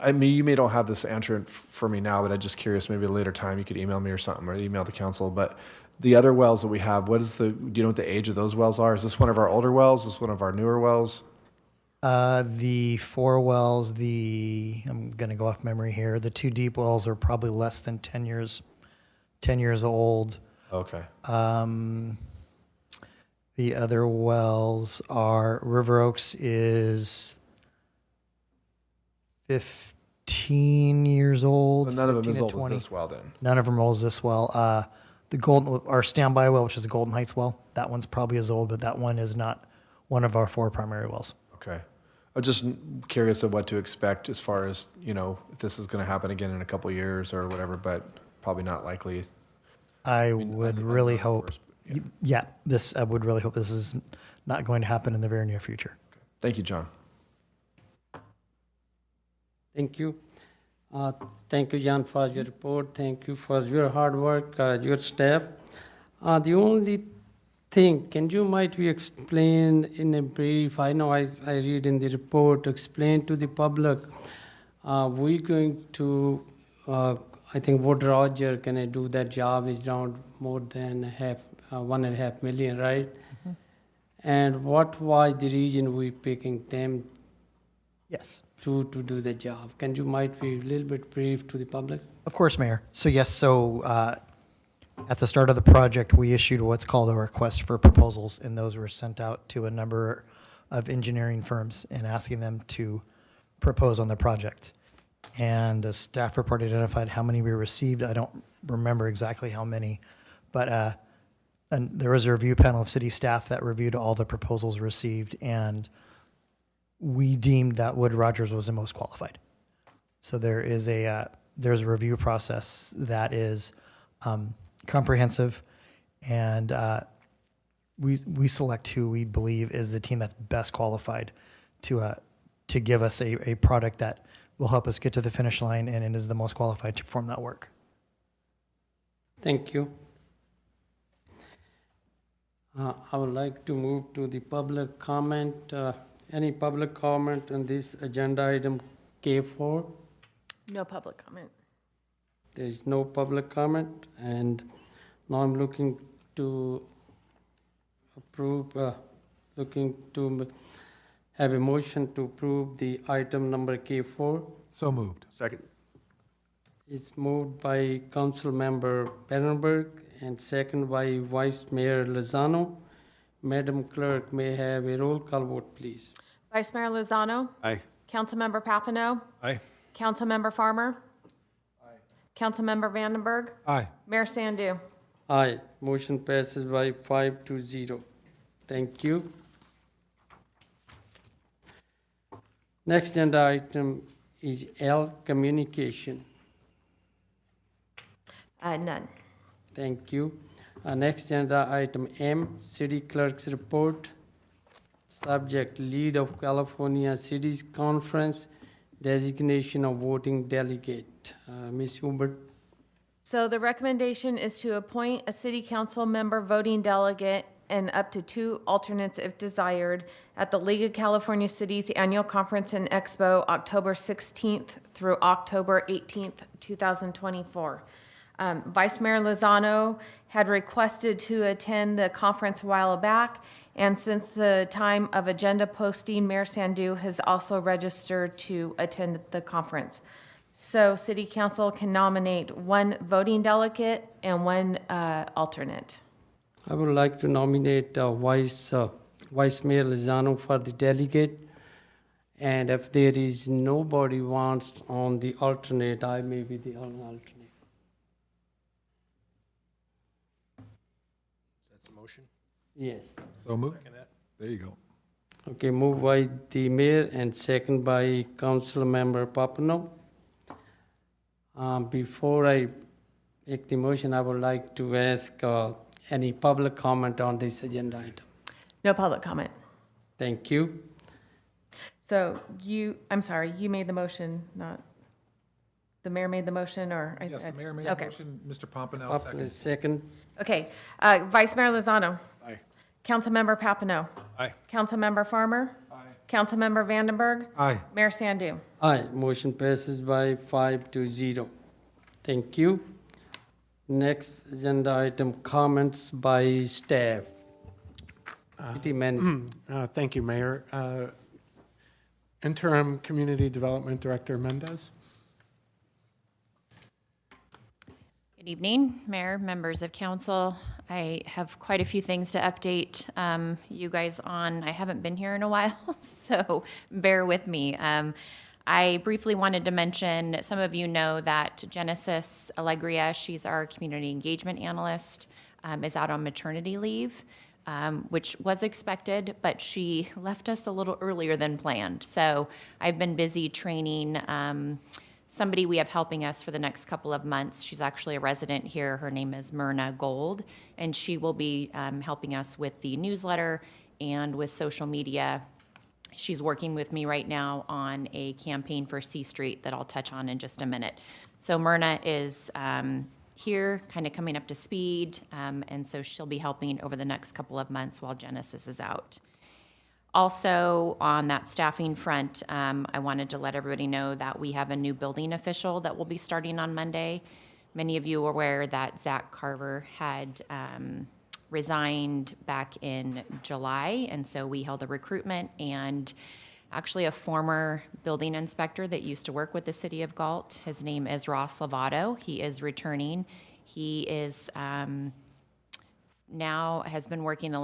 I mean, you may don't have this answer for me now, but I'm just curious, maybe at a later time you could email me or something, or email the council. But the other wells that we have, do you know what the age of those wells are? Is this one of our older wells? Is this one of our newer wells? The 4 wells, I'm going to go off memory here. The 2 deep wells are probably less than 10 years old. Okay. The other wells are, River Oaks is 15 years old. So none of them 15 as to old as 20. this well then? None of them are old as this well. Our standby well, which is the Golden Heights well, that one's probably as old, but that one is not one of our 4 primary wells. Okay. I'm just curious of what to expect as far as, if this is going to happen again in a couple of years or whatever, but probably not likely. I would really hope, yeah. I would really hope this is not going to happen in the very near future. Thank you, John. Thank you. Thank you, John, for your report. Thank you for your hard work, your staff. The only thing, can you might we explain in a brief, I know I read in the report, explain to the public, we going to, I think Wood Roger, can I do that job is around more than 1.5 million, right? And why the reason we picking them Yes. to do the job? Can you might be a little bit brief to the public? Of course, Mayor. So yes, at the start of the project, we issued what's called a request for proposals, and those were sent out to a number of engineering firms and asking them to propose on the project. And the staff report identified how many we received. I don't remember exactly how many, but and there was a review panel of city staff that reviewed all the proposals received, and we deemed that Wood Rogers was the most qualified. So there's a review process that is comprehensive, and we select who we believe is the team that's best qualified to give us a product that will help us get to the finish line and is the most qualified to perform that work. Thank you. I would like to move to the public comment. Any public comment on this agenda item K4? No public comment. There is no public comment, and now I'm looking to approve, looking to have a motion to approve the item number K4. So moved. Second. It's moved by Council Member Berenberg and second by Vice Mayor Lozano. Madam Clerk, may I have a roll call vote, please? Vice Mayor Lozano? Aye. Councilmember Papineau? Aye. Councilmember Farmer? Aye. Councilmember Vandenberg? Aye. Mayor Sandu? Aye. Motion passes by 5-0. Thank you. Next agenda item is L, communication. None. Thank you. Next agenda item M, city clerk's report. Subject, lead of California Cities Conference, designation of voting delegate. Ms. Hubert. So the recommendation is to appoint a city council member voting delegate and up to 2 alternates if desired at the League of California Cities Annual Conference and Expo, October 16th through October 18th, 2024. Vice Mayor Lozano had requested to attend the conference a while back, and since the time of agenda posting, Mayor Sandu has also registered to attend the conference. So City Council can nominate 1 voting delegate and 1 alternate. I would like to nominate Vice Mayor Lozano for the delegate. And if there is nobody wants on the alternate, I may be the alternate. That's a motion? Yes. So moved. There you go. Okay, moved by the mayor and second by Council Member Papineau. Before I make the motion, I would like to ask any public comment on this agenda item. No public comment. Thank you. So I'm sorry, you made the motion, not, the mayor made the motion, or? Yes, the mayor made a Okay. motion. Mr. Pompano Papineau, second. second. Okay, Vice Mayor Lozano. Aye. Councilmember Papineau. Aye. Councilmember Farmer. Aye. Councilmember Vandenberg. Aye. Mayor Sandu. Aye, motion passes by 5-0. Thank you. Next agenda item, comments by staff. City manager. Thank you, Mayor. Interim Community Development Director Mendez. Good evening, Mayor, members of council. I have quite a few things to update you guys on. I haven't been here in a while, so bear with me. I briefly wanted to mention, some of you know that Genesis Allegria, she's our community engagement analyst, is out on maternity leave, which was expected, but she left us a little earlier than planned. So I've been busy training somebody we have helping us for the next couple of months. She's actually a resident here. Her name is Myrna Gold, and she will be helping us with the newsletter and with social media. She's working with me right now on a campaign for C Street that I'll touch on in just a minute. So Myrna is here, kind of coming up to speed, and so she'll be helping over the next couple of months while Genesis is out. Also, on that staffing front, I wanted to let everybody know that we have a new building official that will be starting on Monday. Many of you are aware that Zach Carver had resigned back in July, and so we held a recruitment, and actually a former building inspector that used to work with the city of Galt, his name is Ross Lovato. He is returning. He is now has been working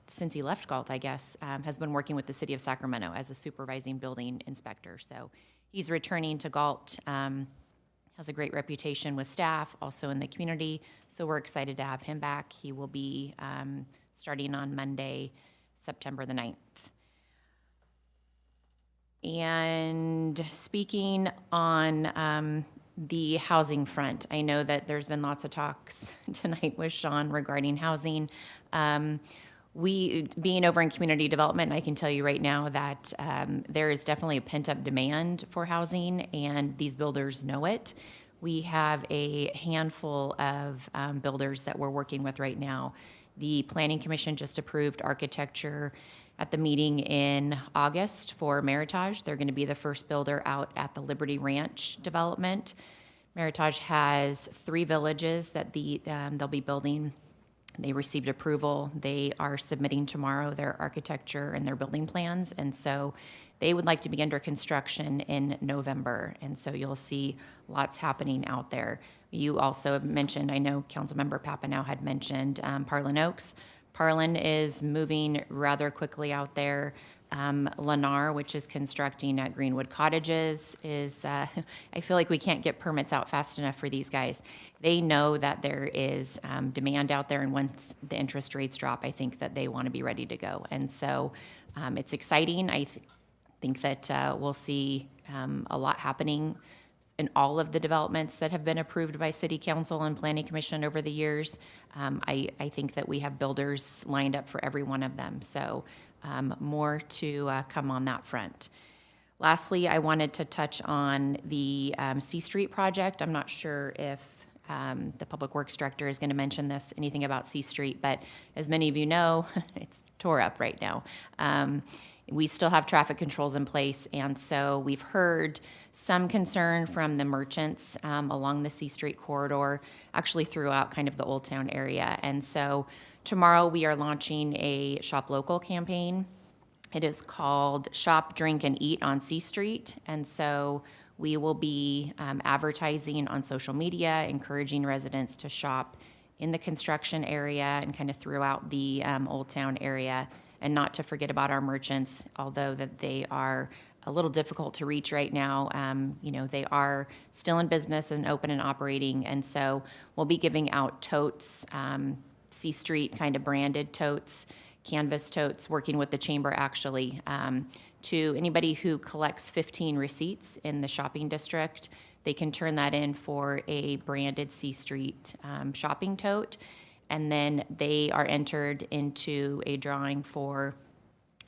since he left Galt, I guess, has been working with the city of Sacramento as a supervising building inspector. So he's returning to Galt, has a great reputation with staff, also in the community. So we're excited to have him back. He will be starting on Monday, September the 9th. And speaking on the housing front, I know that there's been lots of talks tonight with Sean regarding housing. We, being over in community development, I can tell you right now that there is definitely a pent-up demand for housing, and these builders know it. We have a handful of builders that we're working with right now. The Planning Commission just approved architecture at the meeting in August for Meritage. They're going to be the first builder out at the Liberty Ranch development. Meritage has 3 villages that they'll be building. They received approval. They are submitting tomorrow their architecture and their building plans, and so they would like to begin their construction in November, and so you'll see lots happening out there. You also mentioned, I know Councilmember Papineau had mentioned Parlin Oaks. Parlin is moving rather quickly out there. Lennar, which is constructing at Greenwood Cottages, is, I feel like we can't get permits out fast enough for these guys. They know that there is demand out there, and once the interest rates drop, I think that they want to be ready to go. And so it's exciting. I think that we'll see a lot happening in all of the developments that have been approved by City Council and Planning Commission over the years. I think that we have builders lined up for every one of them. So more to come on that front. Lastly, I wanted to touch on the C Street project. I'm not sure if the Public Works Director is going to mention anything about C Street, but as many of you know, it's tore up right now. We still have traffic controls in place, and so we've heard some concern from the merchants along the C Street corridor, actually throughout kind of the Old Town area. And so tomorrow we are launching a Shop Local campaign. It is called Shop, Drink, and Eat on C Street, and so we will be advertising on social media, encouraging residents to shop in the construction area and kind of throughout the Old Town area, and not to forget about our merchants, although that they are a little difficult to reach right now. They are still in business and open and operating, and so we'll be giving out totes, C Street kind of branded totes, canvas totes, working with the chamber actually, to anybody who collects 15 receipts in the shopping district. They can turn that in for a branded C Street shopping tote. And then they are entered into a drawing for,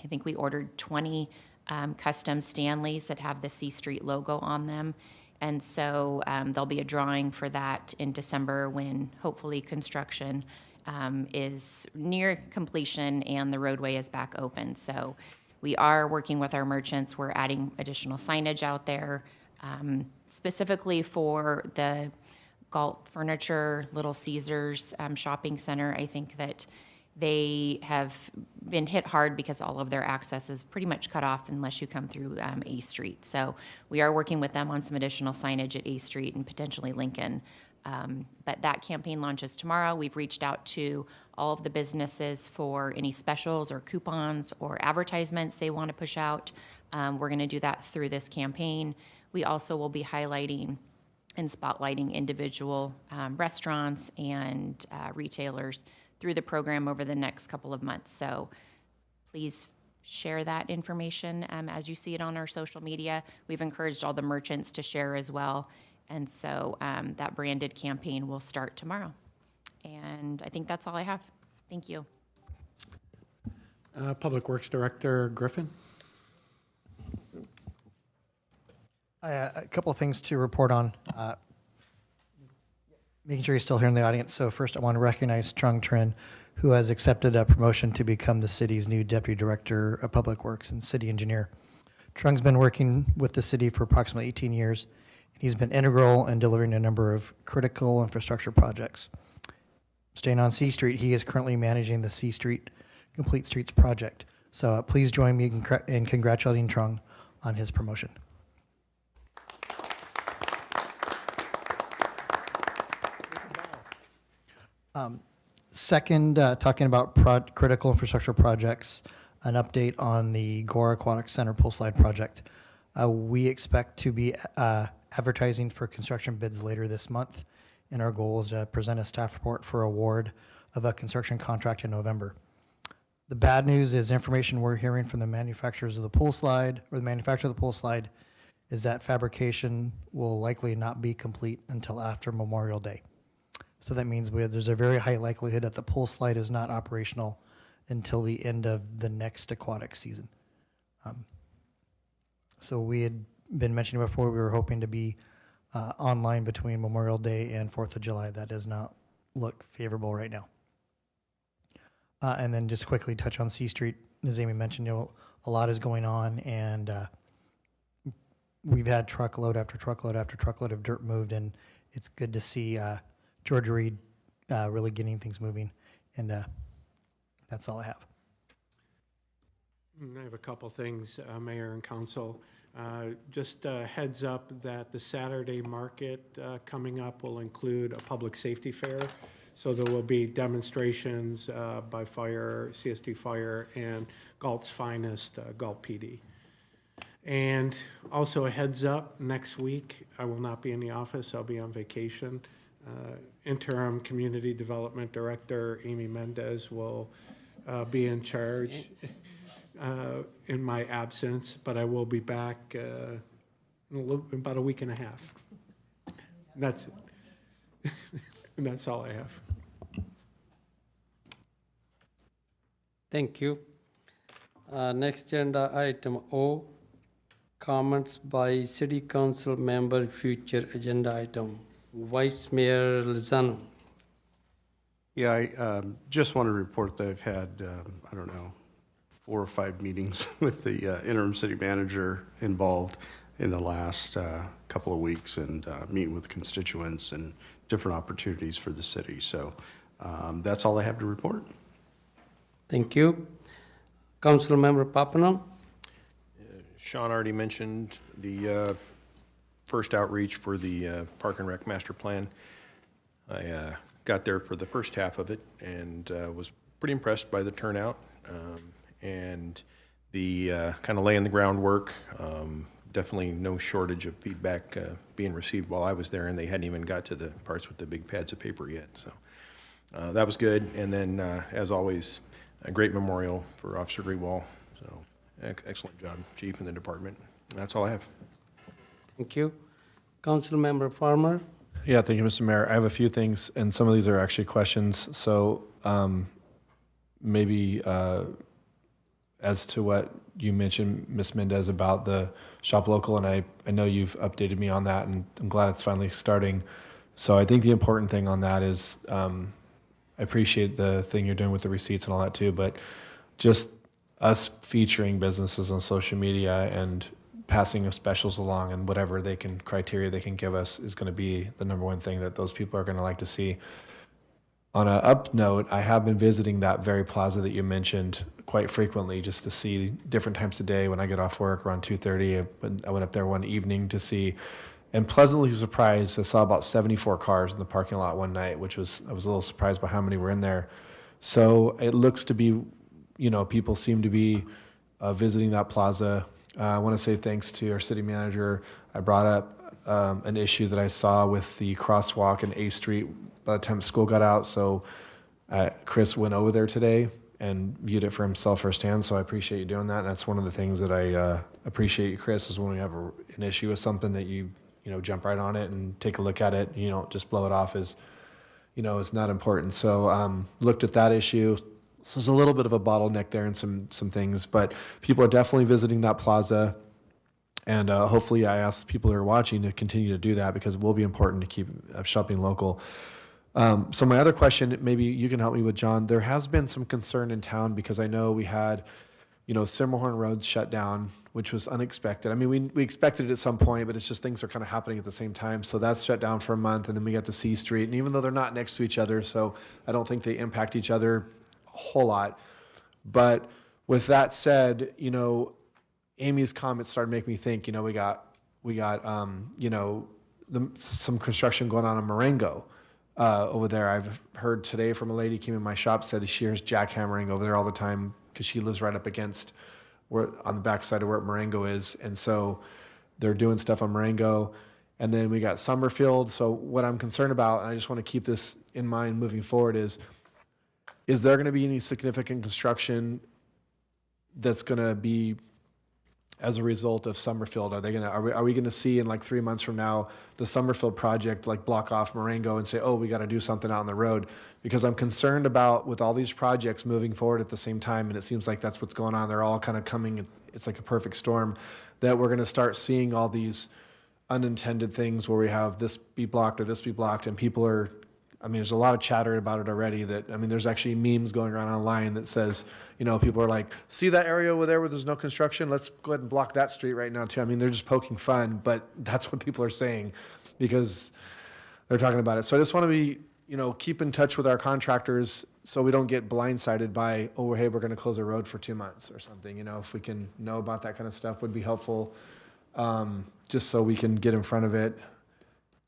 I think we ordered 20 custom Stanleys that have the C Street logo on them. And so there'll be a drawing for that in December when hopefully construction is near completion and the roadway is back open. So we are working with our merchants. We're adding additional signage out there, specifically for the Galt Furniture, Little Caesars shopping center. I think that they have been hit hard because all of their access is pretty much cut off unless you come through A Street. So we are working with them on some additional signage at A Street and potentially Lincoln. But that campaign launches tomorrow. We've reached out to all of the businesses for any specials or coupons or advertisements they want to push out. We're going to do that through this campaign. We also will be highlighting and spotlighting individual restaurants and retailers through the program over the next couple of months. So please share that information as you see it on our social media. We've encouraged all the merchants to share as well. And so that branded campaign will start tomorrow. And I think that's all I have. Thank you. Public Works Director Griffin. A couple of things to report on. making sure you're still here in the audience. So first, I want to recognize Trung Trin, who has accepted a promotion to become the city's new Deputy Director of Public Works and City Engineer. Trung's been working with the city for approximately 18 years. He's been integral in delivering a number of critical infrastructure projects. Staying on C Street, he is currently managing the C Street Complete Streets project. So please join me in congratulating Trung on his promotion. Second, talking about critical infrastructure projects, an update on the Gore Aquatic Center Pool Slide project. We expect to be advertising for construction bids later this month, and our goal is to present a staff report for award of a construction contract in November. The bad news is information we're hearing from the manufacturers of the pool slide, or the manufacturer of the pool slide, is that fabrication will likely not be complete until after Memorial Day. So that means there's a very high likelihood that the pool slide is not operational until the end of the next aquatic season. So we had been mentioning before, we were hoping to be online between Memorial Day and 4th of July. That does not look favorable right now. And then just quickly touch on C Street. As Amy mentioned, a lot is going on, and we've had truckload after truckload after truckload of dirt moved, and it's good to see George Reed really getting things moving. And that's all I have. I have a couple things, Mayor and Council. Just a heads up that the Saturday market coming up will include a public safety fair. So there will be demonstrations by fire, CSD Fire, and Galt's finest, Galt PD. And also a heads up, next week I will not be in the office, I'll be on vacation. Interim Community Development Director Amy Mendez will be in charge in my absence, but I will be back in about a week and a half. And that's it. And that's all I have. Thank you. Next agenda item O, comments by City Council member, future agenda item. Vice Mayor Lozano. Yeah, I just want to report that I've had, 4 or 5 meetings with the interim city manager involved in the last couple of weeks, and meeting with constituents and different opportunities for the city. So that's all I have to report. Thank you. Council Member Papanam. Sean already mentioned the first outreach for the Park and Rec Master Plan. I got there for the first half of it and was pretty impressed by the turnout and the kind of laying the groundwork. Definitely no shortage of feedback being received while I was there, and they hadn't even got to the parts with the big pads of paper yet. So that was good. And then, as always, a great memorial for Officer Greenwald. So excellent job, Chief, and the department. And that's all I have. Thank you. Council Member Farmer. Yeah, thank you, Mr. Mayor. I have a few things, and some of these are actually questions. So maybe as to what you mentioned, Ms. Mendez, about the shop local, and I know you've updated me on that, and I'm glad it's finally starting. So I think the important thing on that is I appreciate the thing you're doing with the receipts and all that too, but just us featuring businesses on social media and passing of specials along and whatever criteria they can give us is going to be the number one thing that those people are going to like to see. On a up note, I have been visiting that very plaza that you mentioned quite frequently just to see different times of day. When I get off work around 2:30, I went up there one evening to see, and pleasantly surprised, I saw about 74 cars in the parking lot one night, I was a little surprised by how many were in there. So it looks to be, people seem to be visiting that plaza. I want to say thanks to our city manager. I brought up an issue that I saw with the crosswalk in A Street by the time school got out. So Chris went over there today and viewed it for himself firsthand. So I appreciate you doing that. And that's one of the things that I appreciate you, Chris, is when we have an issue with something that you jump right on it and take a look at it. You don't just blow it off as, it's not important. So looked at that issue. So there's a little bit of a bottleneck there and some things, but people are definitely visiting that plaza. And hopefully I ask people who are watching to continue to do that because it will be important to keep shopping local. So my other question, maybe you can help me with, John. There has been some concern in town because I know we had, Simmerhorn Road shut down, which was unexpected. I mean, we expected it at some point, but it's just things are kind of happening at the same time. So that's shut down for a month, and then we got to C Street. And even though they're not next to each other, so I don't think they impact each other a whole lot. But with that said, Amy's comments started making me think, we got some construction going on in Marengo over there. I've heard today from a lady who came in my shop, said she hears jackhammering over there all the time because she lives right up against on the backside of where Marengo is. And so they're doing stuff on Marengo. And then we got Summerfield. So what I'm concerned about, and I just want to keep this in mind moving forward, is there going to be any significant construction that's going to be as a result of Summerfield? Are we going to see in like 3 months from now the Summerfield project like block off Marengo and say, oh, we got to do something out on the road? Because I'm concerned about with all these projects moving forward at the same time, and it seems like that's what's going on. They're all kind of coming. It's like a perfect storm, that we're going to start seeing all these unintended things where we have this be blocked or this be blocked, and people are. There's a lot of chatter about it already there's actually memes going around online that says, people are like, see that area over there where there's no construction? Let's go ahead and block that street right now too. They're just poking fun, but that's what people are saying because they're talking about it. So I just want to be, keep in touch with our contractors so we don't get blindsided by, oh, hey, we're going to close a road for 2 months or something. If we can know about that kind of stuff would be helpful, just so we can get in front of it.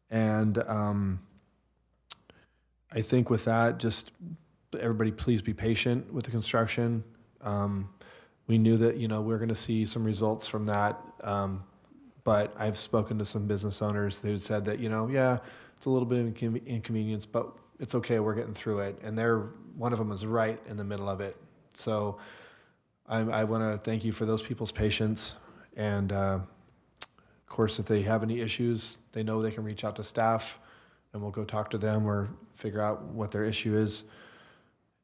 And, I think with that, just everybody please be patient with the construction. We knew that, we're going to see some results from that. But I've spoken to some business owners who said that, yeah, it's a little bit of inconvenience, but it's okay. We're getting through it. And one of them is right in the middle of it. So I want to thank you for those people's patience. And of course, if they have any issues, they know they can reach out to staff, and we'll go talk to them or figure out what their issue is.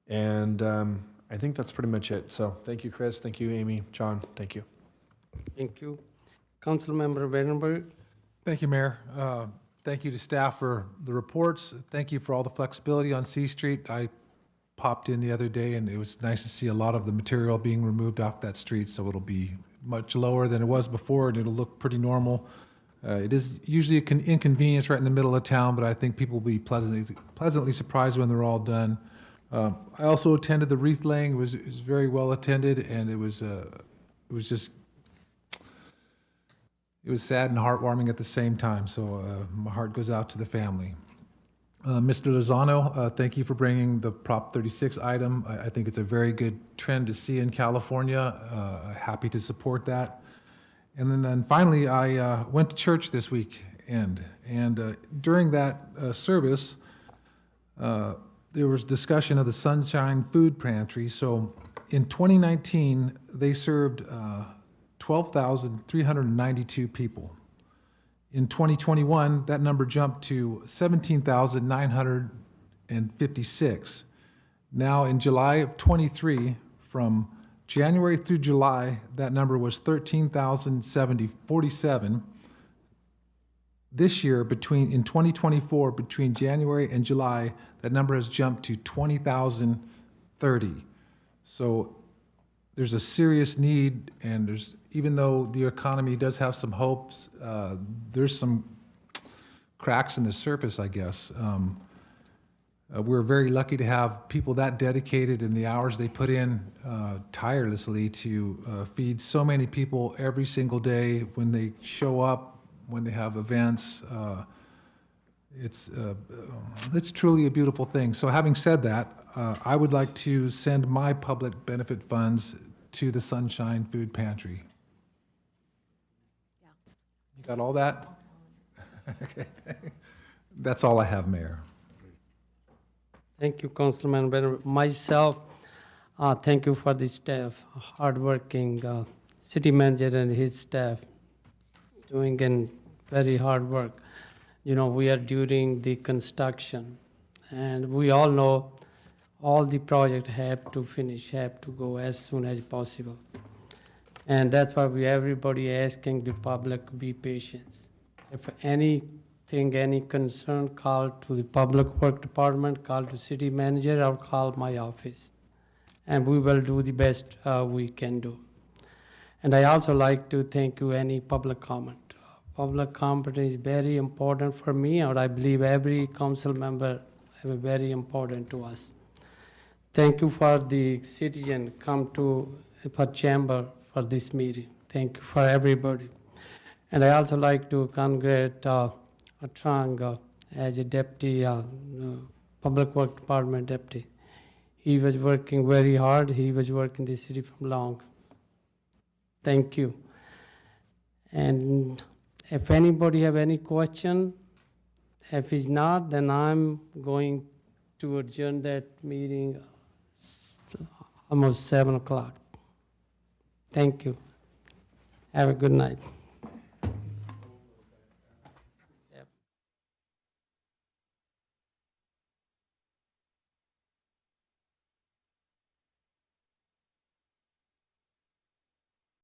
And I think that's pretty much it. So thank you, Chris. Thank you, Amy. John, thank you. Thank you. Councilmember Vandenberg. Thank you, Mayor. Thank you to staff for the reports. Thank you for all the flexibility on C Street. I popped in the other day, and it was nice to see a lot of the material being removed off that street, so it'll be much lower than it was before, and it'll look pretty normal. It is usually an inconvenience right in the middle of town, but I think people will be pleasantly surprised when they're all done. I also attended the wreath laying. It was very well attended, and it was sad and heartwarming at the same time. So my heart goes out to the family. Mr. Lozano, thank you for bringing the Prop 36 item. I think it's a very good trend to see in California. Happy to support that. And then finally, I went to church this weekend, and during that service, there was discussion of the Sunshine Food Pantry. So in 2019, they served 12,392 people. In 2021, that number jumped to 17,956. Now in July of 23, from January through July, that number was 13,047. This year, in 2024, between January and July, that number has jumped to 20,030. So there's a serious need, and even though the economy does have some hopes, there's some cracks in the surface, I guess. We're very lucky to have people that dedicated and the hours they put in tirelessly to feed so many people every single day when they show up, when they have events. It's truly a beautiful thing. So having said that, I would like to send my public benefit funds to the Sunshine Food Pantry. Yeah. You got all that? Okay. That's all I have, Mayor. Thank you, Councilman Vandenberg. Myself, thank you for the staff, hardworking city manager and his staff doing very hard work. We are during the construction, and we all know all the projects have to finish, have to go as soon as possible. And that's why everybody asking the public be patient. If any anything, any concern, call to the Public Work Department, call to city manager, or call my office. And we will do the best we can do. And I also like to thank you any public comment. Public comment is very important for me, or I believe every council member is very important to us. Thank you for the citizen come to for chamber for this meeting. Thank you for everybody. And I also like to congratulate Trang as a deputy, Public Work Department deputy. He was working very hard. He was working the city from long. Thank you. And if anybody have any question, if it's not, then I'm going to adjourn that meeting almost 7 o'clock. Thank you. Have a good night.